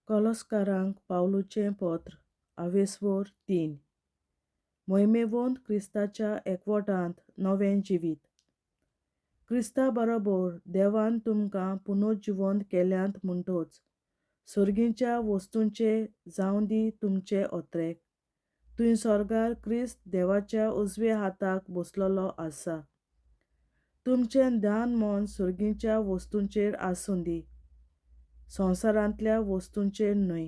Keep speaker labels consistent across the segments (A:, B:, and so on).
A: कॉलोस्कारांक पावलुचें पत्र आवेसवोर 3. मोहिमेवंत क्रिस्ताच्या एकवटांत नवें जिवीत. क्रिस्ता बरोबर देवान तुमकां पुनर्जिवंत केल्यांत म्हणटोच सर्गीच्या वस्तूंचे जावं दी तुमचे ओत्रेक. तुय स्वर्गार क्रिस्त देवाच्या उजव्या हाताक बसलोलो आसा. तुमचें ध्यान मन सर्गीच्या वस्तूंचेर आसूं दी, संवसारांतल्या वस्तूंचेर न्हय,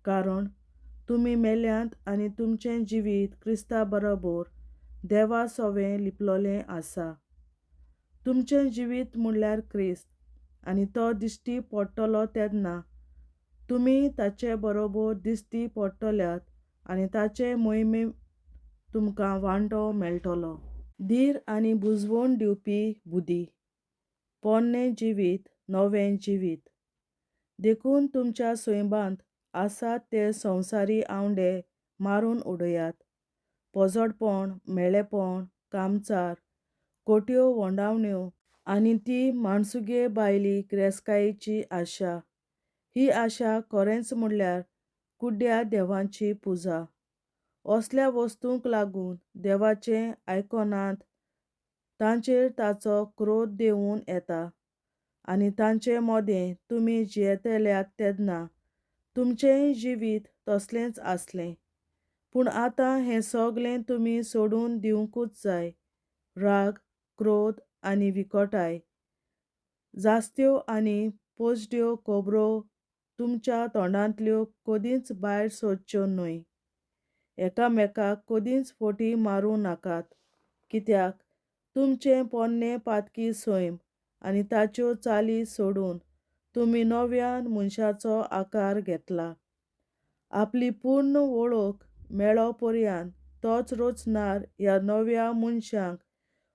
A: कारण तुमी मेल्यांत आनी तुमचें जिवीत क्रिस्ता बरोबर देवा सोवें लिपलोलें आसा. तुमचें जिवीत म्हणल्यार क्रिस्त, आनी तो दिश्टी पडटलो तेन्ना तुमी ताचे बरोबर दिश्टी पडटल्यात आनी ताचे मोहिमेंत तुमकां वांटो मेळटलो. धीर आनी बुजवण दिवपी बुदी. पोरणें जिवीत, नवें जिवीत. देखून तुमच्या सैमांत आसात ते संवसारी आवंडे मारून उडयात. पोजडपण, मेळेपण, कामचार, खोट्यो वोंडावण्यो आनी ती माणसुगे भायली क्रेस्कायेची आशा. ही आशा खरेंच म्हणल्यार कुड्ड्या देवांची पुजा. असल्या वस्तूंक लागून देवाचें आयकोनात तांचेर ताचो क्रोध देंवून येता आनी तांचे मोदें तुमी जियेतल्यात तेन्ना तुमचेंय जिवीत तसलेंच आसलें. पूण आतां हें सगळें तुमी सोडून दिवंकूच जाय. राग, क्रोध आनी विकोटाय, जास्त्यो आनी पोजड्यो खबरो तुमच्या तोंडांतल्यो कदींच भायर सरच्यो न्हय. एकामेकाक कदींच फोटी मारूं नाकात, कित्याक तुमचें पोरणें पातकी सैम आनी ताच्यो चाली सोडून तुमी नव्या मनशाचो आकार घेतला. आपली पूर्ण वळख मेळो पर्यंत तोच रचणार ह्या नव्या मनशाक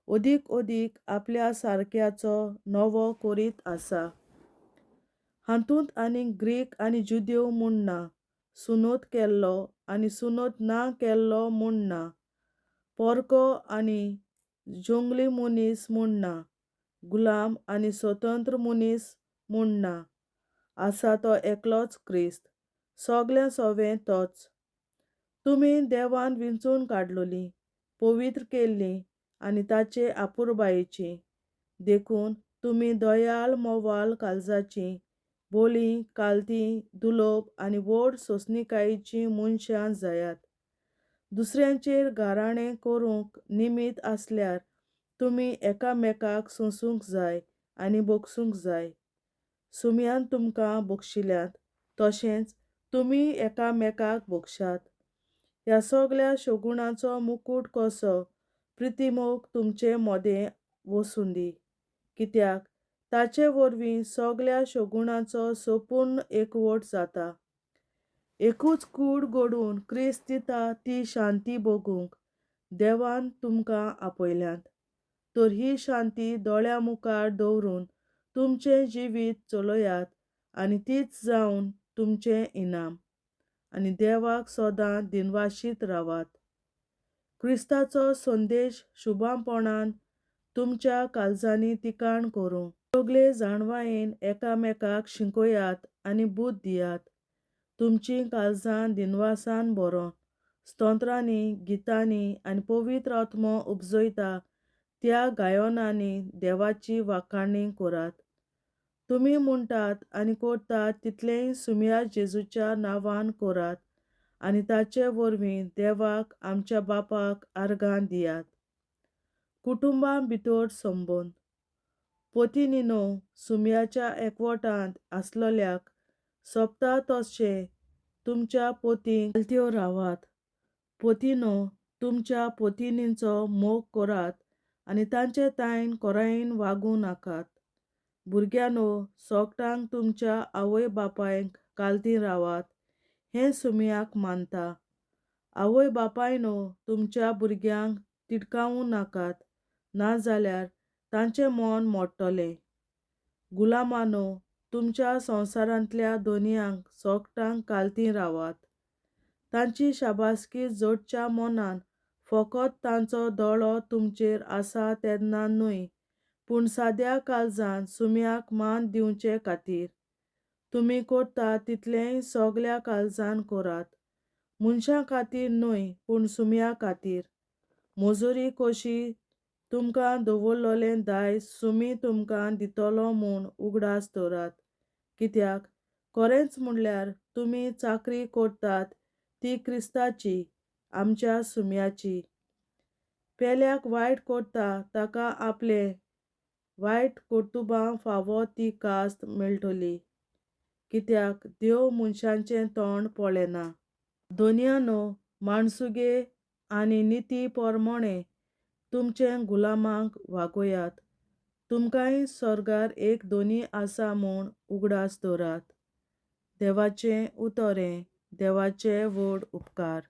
A: अदीक आपल्या सारक्याचो नवो करीत आसा. हातूंत आनीक ग्रीक आनी जुदेव म्हूण ना, सुनोत केल्लो आनी सुनोत ना केल्लो म्हूण ना, पोरको आनी जंगली मनीस म्हूण ना, गुलाम आनी स्वतंत्र मनीस म्हूण ना. आसा तो एकलोच क्रिस्त, सगळें सोवें तोच. तुमी देवान विंचून काडलोलीं, पवित्र केल्लीं आनी ताचे आपुरबायेचीं. देखून तुमी दयाळ मोवाल काळजाचीं, बोलीं, काल्तीं, दुलोप आनी व्हड सोंसणीकायेचीं मनशां जायात. दुसऱ्यांचेर घाराणें करूंक निमीत आसल्यार तुमी एकामेकाक सोंसूंक जाय आनी बोगसूंक जाय. सुमयान तुमकां बोगशिल्यांत तशेंच तुमी एकामेकाक बोगशात. ह्या सगळ्या शगुणांचो मुकूट कसो प्रितीमोग तुमचे मोदें वसूं दी, कित्याक ताचे वरवीं सगळ्या शगुणांचो संपूर्ण एकवट जाता. एकूच कूड घडून क्रिस्त दिता ती शांती भोगूंक देवान तुमकां आपयल्यांत. तर ही शांती दोळ्या मुखार दवरून तुमचें जिवीत चलयात आनी तीच जावन तुमचें इनाम. आनी देवाक सदां दिनवाशीत रावात. क्रिस्ताचो संदेश शुभांपणान तुमच्या काळजांनी तिकाण करूं. सगळे जाणवायेन एकामेकाक शिकयात आनी बूद दियात. तुमचीं काळजां दिनवासान भरोन स्तोत्रांनी, गितांनी आनी पवित्र आत्मो उपजयता त्या गायनांनी देवाची वाखाणणी करात. तुमी म्हणटात आनी करतात तितलेंय सुमया जेजूच्या नांवान करात आनी ताचे वरवीं देवाक आमच्या बापाक आर्गां दियात. कुटुंबां भितर संबंद. पतींनीनो, सुमयाच्या एकवटांत आसलोल्याक सोबता तशें तुमच्या पतींक आलत्यो रावात. पतींनो, तुमच्या पत्नींचो मोग करात आनी तांचे तायन कोरायेन वागूं नाकात. भुरग्यांनो, सोगटांक तुमच्या आवय बापायक कालतीं रावात, हें सुमयाक मानता. आवय बापायनो, तुमच्या भुरग्यांक तिडकावूं नाकात, नाजाल्यार तांचें मन मोडटलें. गुलामांनो, तुमच्या संवसारांतल्या धोनयांक सोगटांक कालतीं रावात. तांची शाबासकी जडच्या मोनान फकत तांचो दोळो तुमचेर आसा तेन्ना न्हय, पूण साद्या काळजान सुमयाक मान दिवचे खातीर. तुमी करता तितलेंय सगल्या काळजान करात, मनशां खातीर न्हय पूण सुम्या खातीर. मजुरी कशी तुमकां दवरलोलें दायज सुमी तुमकां दितलो म्हूण उगडास दवरात. कित्याक खरेंच म्हणल्यार तुमी चाकरी करतात ती क्रिस्ताची, आमच्या सुम्याची. पेल्याक वायट करता ताका आपले वायट कर्तुबां फावो ती कास्त मेळटली. कित्याक देव मनशांचें तोंड पळयना. दोनयानो, माणसुगे आनी निती पोरमोणें तुमचें गुलामांक वागोयात. तुमकांय स्वर्गार एक दोनी आसा म्हूण उगडास दवरात. देवाचें उतोरें. देवाचे व्हड उपकार.